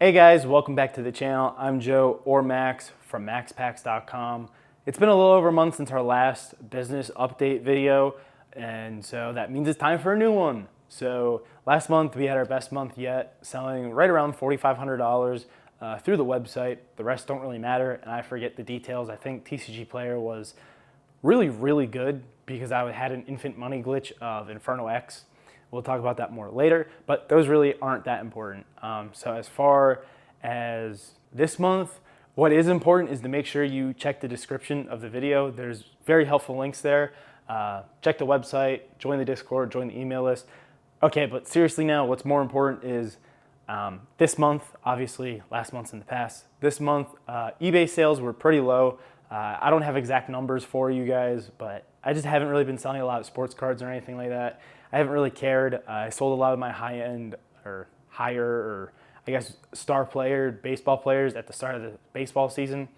Hey guys, welcome back to the channel. I'm Joe or Max from maxpacks.com. It's been a little over a month since our last business update video, and so that means it's time for a new one. So last month we had our best month yet, selling right around $4,500 through the website. The rest don't really matter, and I forget the details. I think TCG Player was really good because I had an infant money glitch of Inferno X. We'll talk about that more later, but those really aren't that important. So as far as this month, what is important is to make sure you check the description of the video. There's very helpful links there. Check the website, join the Discord, join the email list. Okay, but seriously now, what's more important is this month, obviously last month's in the past. This month, eBay sales were pretty low. I don't have exact numbers for you guys, but I just haven't really been selling a lot of sports cards or anything like that. I haven't really cared. I sold a lot of my high-end or higher or I guess star player baseball players at the start of the baseball season.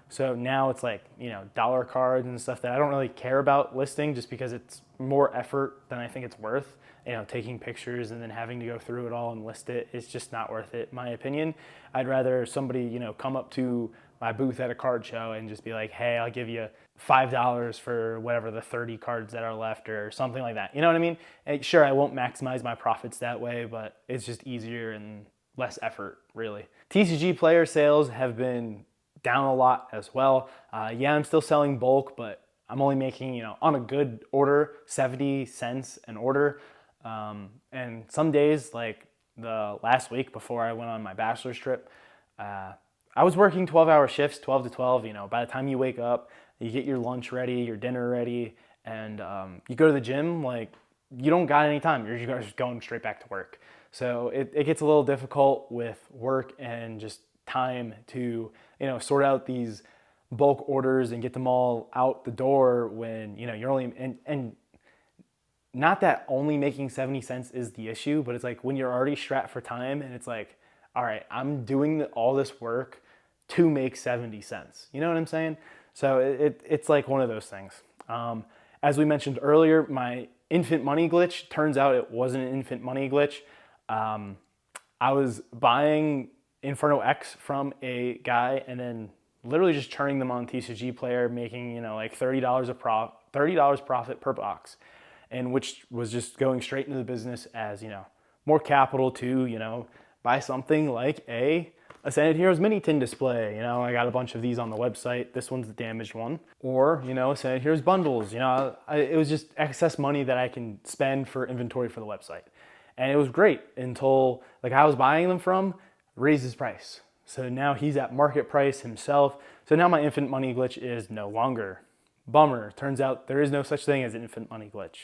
So now it's like, dollar cards and stuff that I don't really care about listing just because it's more effort than I think it's worth. Taking pictures and then having to go through it all and list it, it's just not worth it, in my opinion. I'd rather somebody, come up to my booth at a card show and just be like, hey, I'll give you $5 for whatever the 30 cards that are left or something like that. You know what I mean? And sure, I won't maximize my profits that way, but it's just easier and less effort, really. TCG player sales have been down a lot as well. Yeah, I'm still selling bulk, but I'm only making, on a good order, 70 cents an order. And some days, like the last week before I went on my bachelor's trip, I was working 12-hour shifts, 12 to 12. By the time you wake up, you get your lunch ready, your dinner ready, and you go to the gym, like you don't got any time. You're just going straight back to work. So it gets a little difficult with work and just time to, sort out these bulk orders and get them all out the door when, you're only, and not that only making 70 cents is the issue, but it's like when you're already strapped for time and it's like, all right, I'm doing all this work to make 70 cents. You know what I'm saying? So it's like one of those things. As we mentioned earlier, my infant money glitch, turns out it wasn't an infant money glitch. I was buying Inferno X from a guy and then literally just churning them on TCG Player, making, like $30 profit per box, and which was just going straight into the business as, more capital to, buy something like a Ascended Heroes mini tin display. I got a bunch of these on the website. This one's the damaged one. Or, Ascended Heroes bundles. It was just excess money that I can spend for inventory for the website. And it was great until, like, I was buying them from raised his price. So now he's at market price himself. So now my infant money glitch is no longer. Bummer. Turns out there is no such thing as an infant money glitch.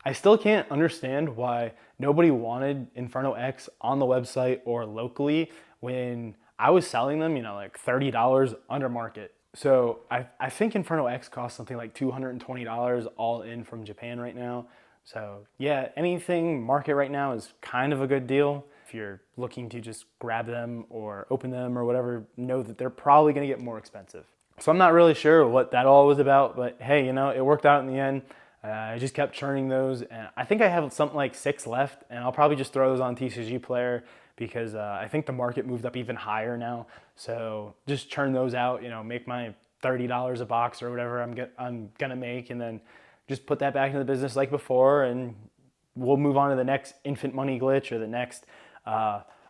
I still can't understand why nobody wanted Inferno X on the website or locally when I was selling them, like $30 under market. So I think Inferno X costs something like $220 all in from Japan right now. So yeah, anything market right now is kind of a good deal. If you're looking to just grab them or open them or whatever, know that they're probably gonna get more expensive. So I'm not really sure what that all was about, but hey, it worked out in the end. I just kept churning those, and I think I have something like 6 left, and I'll probably just throw those on TCG Player because I think the market moved up even higher now. So just churn those out, make my $30 a box or whatever I'm gonna make, and then just put that back into the business like before, and we'll move on to the next infant money glitch or the next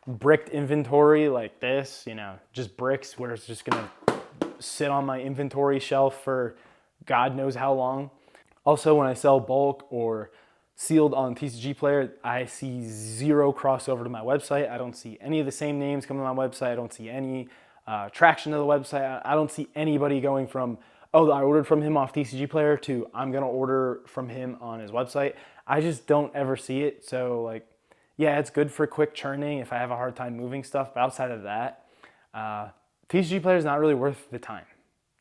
bricked inventory like this, just bricks where it's just gonna sit on my inventory shelf for God knows how long. Also, when I sell bulk or sealed on TCG Player, I see zero crossover to my website. I don't see any of the same names coming to my website. I don't see any traction to the website. I don't see anybody going from, oh, I ordered from him off TCG Player to I'm gonna order from him on his website. I just don't ever see it. So yeah, it's good for quick churning if I have a hard time moving stuff. But outside of that, TCG Player is not really worth the time,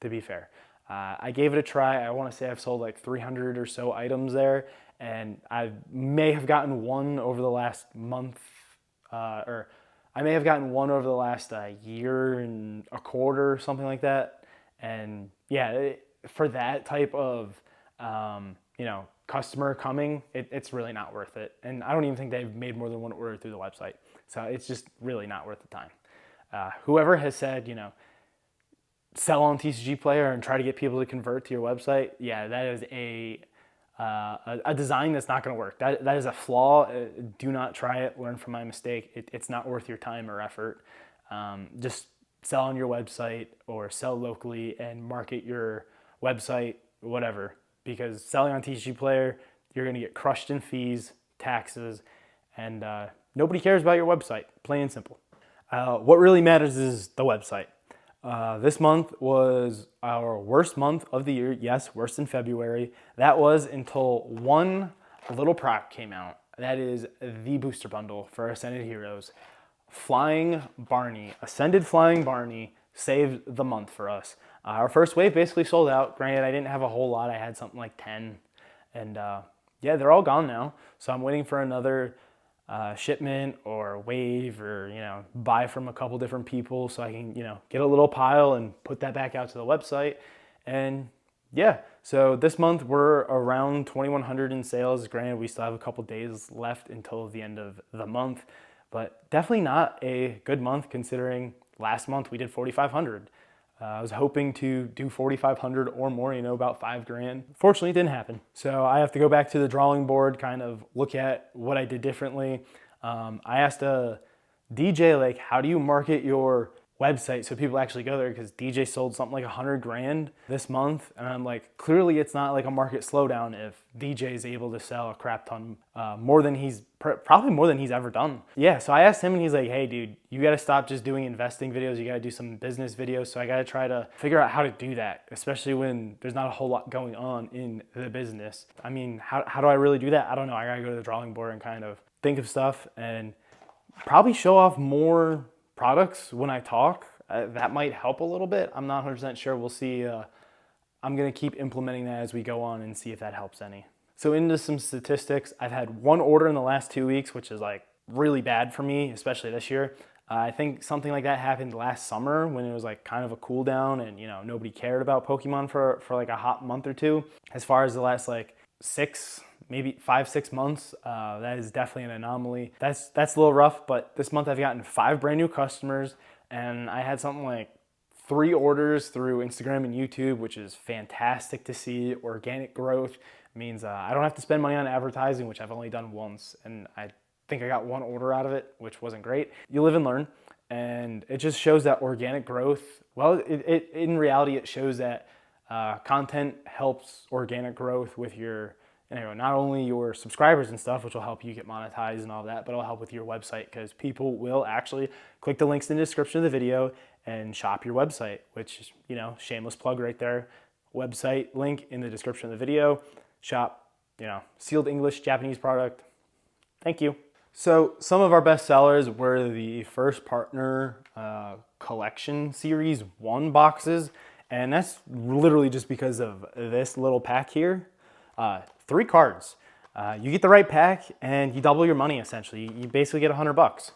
to be fair. I gave it a try. I want to say I've sold like 300 or so items there, and I may have gotten one over the last month, or I may have gotten one over the last year and a quarter, something like that. And yeah, for that type of customer coming, it's really not worth it. And I don't even think they've made more than one order through the website, so it's just really not worth the time. Whoever has said, sell on TCG Player and try to get people to convert to your website, yeah, that is a design that's not going to work. That is a flaw. Do not try it. Learn from my mistake. It's not worth your time or effort. Just sell on your website or sell locally and market your website, whatever. Because selling on TCG Player, you're going to get crushed in fees, taxes, and nobody cares about your website, plain and simple. What really matters is the website. This month was our worst month of the year. Yes, worse than February. That was until one little product came out. That is the booster bundle for Ascended Heroes. Ascended Flying Barney saved the month for us. Our first wave basically sold out. Granted, I didn't have a whole lot. I had something like 10. And yeah, they're all gone now. So I'm waiting for another shipment or wave or, buy from a couple different people so I can, get a little pile and put that back out to the website. And yeah, so this month we're around 2,100 in sales. Granted, we still have a couple days left until the end of the month, but definitely not a good month considering last month we did 4,500. I was hoping to do 4,500 or more, about $5,000. Fortunately, it didn't happen. So I have to go back to the drawing board, kind of look at what I did differently. I asked a DJ, like, how do you market your website so people actually go there? Because DJ sold something like $100,000 this month. And I'm like, clearly it's not like a market slowdown if DJ is able to sell a crap ton, probably more than he's ever done. Yeah, so I asked him and he's like, hey dude, you gotta stop just doing investing videos. You gotta do some business videos. So I gotta try to figure out how to do that, especially when there's not a whole lot going on in the business. I mean, how do I really do that? I don't know. I gotta go to the drawing board and kind of think of stuff and probably show off more products when I talk. That might help a little bit. I'm not 100% sure. We'll see. I'm going to keep implementing that as we go on and see if that helps any. So into some statistics, I've had one order in the last 2 weeks, which is like really bad for me, especially this year. I think something like that happened last summer when it was like kind of a cool down and nobody cared about Pokemon for like a hot month or two. As far as the last like 5-6 months, that is definitely an anomaly. That's a little rough, but this month I've gotten 5 brand new customers and I had something like 3 orders through Instagram and YouTube, which is fantastic to see. Organic growth means I don't have to spend money on advertising, which I've only done once, and I think I got 1 order out of it, which wasn't great. You live and learn, and it just shows that organic growth, well, in reality, it shows that content helps organic growth with your, not only your subscribers and stuff, which will help you get monetized and all that, but it'll help with your website because people will actually click the links in the description of the video and shop your website, which, shameless plug right there. Website link in the description of the video. Shop, sealed English, Japanese product. Thank you. So some of our best sellers were the first partner collection series 1 boxes. And that's literally just because of this little pack here. 3 cards. You get the right pack and you double your money essentially. You basically get $100.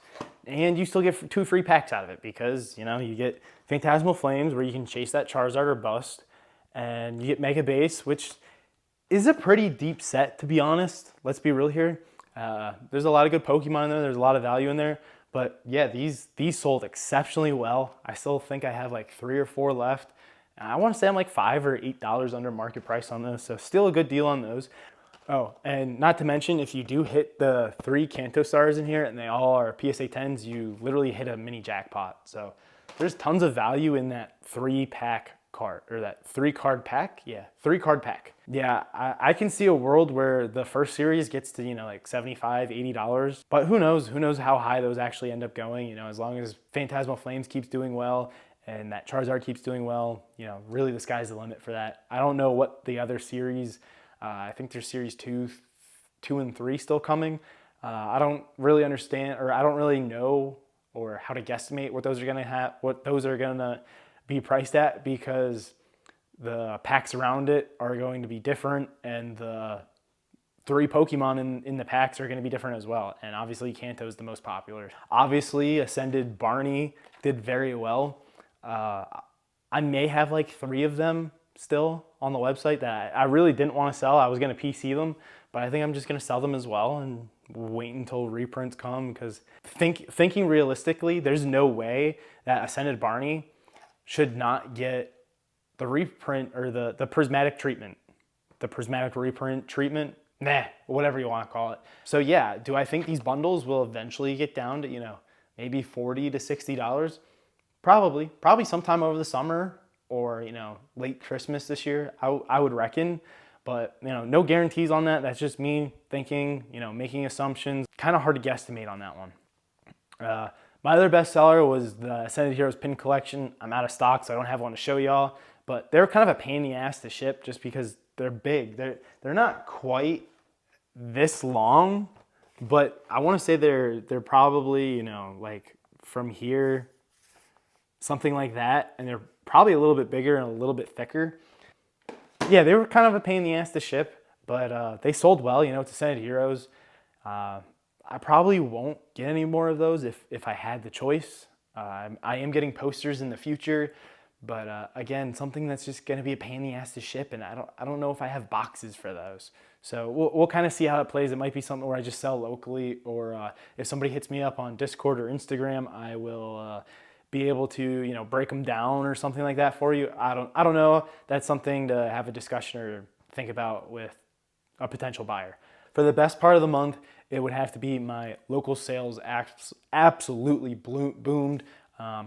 And you still get 2 free packs out of it because, you get Phantasmal Flames where you can chase that Charizard or bust. And you get Mega Base, which is a pretty deep set, to be honest. Let's be real here. There's a lot of good Pokemon in there. There's a lot of value in there. But yeah, these sold exceptionally well. I still think I have like 3 or 4 left. I want to say I'm like $5 or $8 under market price on those, so still a good deal on those. Oh, and not to mention, if you do hit the 3 Kanto stars in here and they all are PSA 10s, you literally hit a mini jackpot. So there's tons of value in that 3-pack card, or that 3-card pack. Yeah, 3-card pack. Yeah, I can see a world where the first series gets to, like $75, $80, but who knows? Who knows how high those actually end up going, as long as Phantasmal Flames keeps doing well and that Charizard keeps doing well, really the sky's the limit for that. I don't know what the other series, I think there's series 2 and 3 still coming. I don't really understand, or I don't really know or how to guesstimate what those are gonna be priced at, because the packs around it are going to be different and the 3 Pokemon in the packs are going to be different as well. And obviously Kanto is the most popular. Obviously Ascended Barney did very well. I may have like 3 of them still on the website that I really didn't want to sell. I was going to PC them, but I think I'm just going to sell them as well and wait until reprints come, because thinking realistically, there's no way that Ascended Barney should not get the reprint or the prismatic treatment, the prismatic reprint treatment, whatever you want to call it. So yeah, do I think these bundles will eventually get down to, you know, maybe $40 to $60? Probably sometime over the summer, or, you know, late Christmas this year, I would reckon. But, you know, no guarantees on that. That's just me thinking, you know, making assumptions. Kind of hard to guesstimate on that one. My other bestseller was the Ascended Heroes pin collection. I'm out of stock, so I don't have one to show y'all. But they're kind of a pain in the ass to ship just because they're big. They're not quite this long, but I want to say they're probably, you know, like from here, something like that. And they're probably a little bit bigger and a little bit thicker. Yeah, they were kind of a pain in the ass to ship, but they sold well. You know, it's Ascended Heroes. I probably won't get any more of those if I had the choice. I am getting posters in the future, but again, something that's just going to be a pain in the ass to ship, and I don't know if I have boxes for those. So we'll kind of see how it plays. It might be something where I just sell locally, or if somebody hits me up on Discord or Instagram, I will be able to, you know, break them down or something like that for you. I don't know. That's something to have a discussion or think about with a potential buyer. For the best part of the month, it would have to be my local sales absolutely boomed.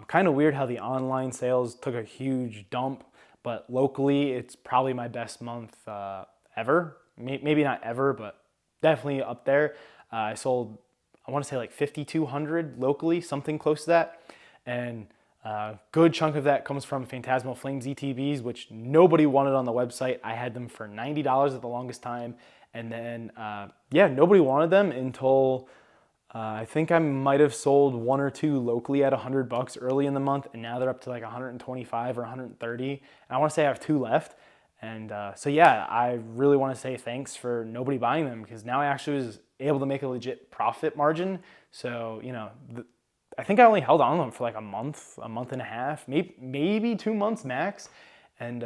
Kind of weird how the online sales took a huge dump, but locally it's probably my best month ever. Maybe not ever, but definitely up there. I sold, I want to say like 5,200 locally, something close to that. And a good chunk of that comes from Phantasmal Flames ETBs, which nobody wanted on the website. I had them for $90 at the longest time. And then, yeah, nobody wanted them until I think I might have sold one or two locally at $100 early in the month. And now they're up to like 125 or 130. And I want to say I have two left. And so, yeah, I really want to say thanks for nobody buying them, because now I actually was able to make a legit profit margin. So, you know, I think I only held on to them for like a month and a half, maybe 2 months max. And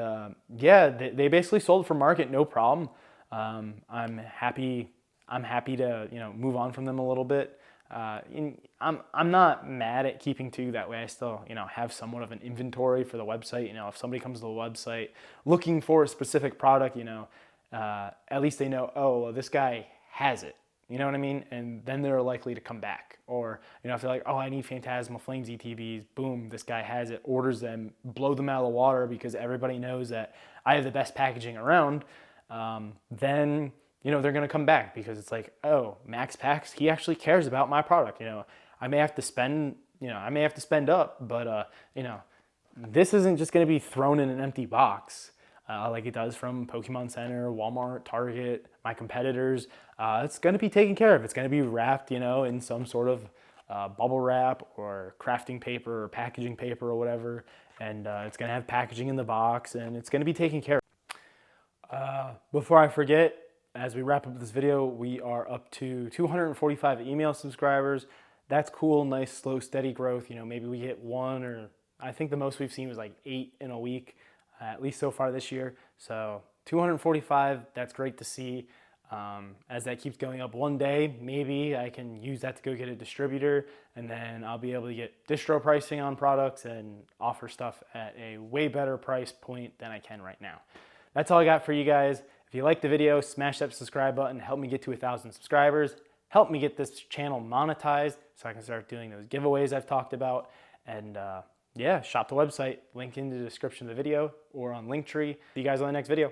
yeah, they basically sold for market, no problem. I'm happy to, you know, move on from them a little bit. I'm not mad at keeping two. That way I still, you know, have somewhat of an inventory for the website. You know, if somebody comes to the website looking for a specific product, you know, at least they know, oh, well, this guy has it. You know what I mean? And then they're likely to come back. Or, you know, if they're like, oh, I need Phantasmal Flames ETBs, boom, this guy has it, orders them, blow them out of the water because everybody knows that I have the best packaging around, then, you know, they're going to come back because it's like, oh, Max Packs, he actually cares about my product. You know, I may have to spend up, but, you know, this isn't just going to be thrown in an empty box. Like it does from Pokemon Center, Walmart, Target, my competitors. It's going to be taken care of. It's going to be wrapped, you know, in some sort of bubble wrap or crafting paper or packaging paper or whatever. And it's going to have packaging in the box, and it's going to be taken care of. Before I forget, as we wrap up this video, we are up to 245 email subscribers. That's cool, nice, slow, steady growth. You know, maybe we hit one, or I think the most we've seen was like 8 in a week. At least so far this year. So 245, that's great to see. As that keeps going up one day, maybe I can use that to go get a distributor, and then I'll be able to get distro pricing on products and offer stuff at a way better price point than I can right now. That's all I got for you guys. If you liked the video, smash that subscribe button, help me get to 1,000 subscribers, help me get this channel monetized so I can start doing those giveaways I've talked about. And yeah, shop the website, link in the description of the video or on Linktree. See you guys on the next video.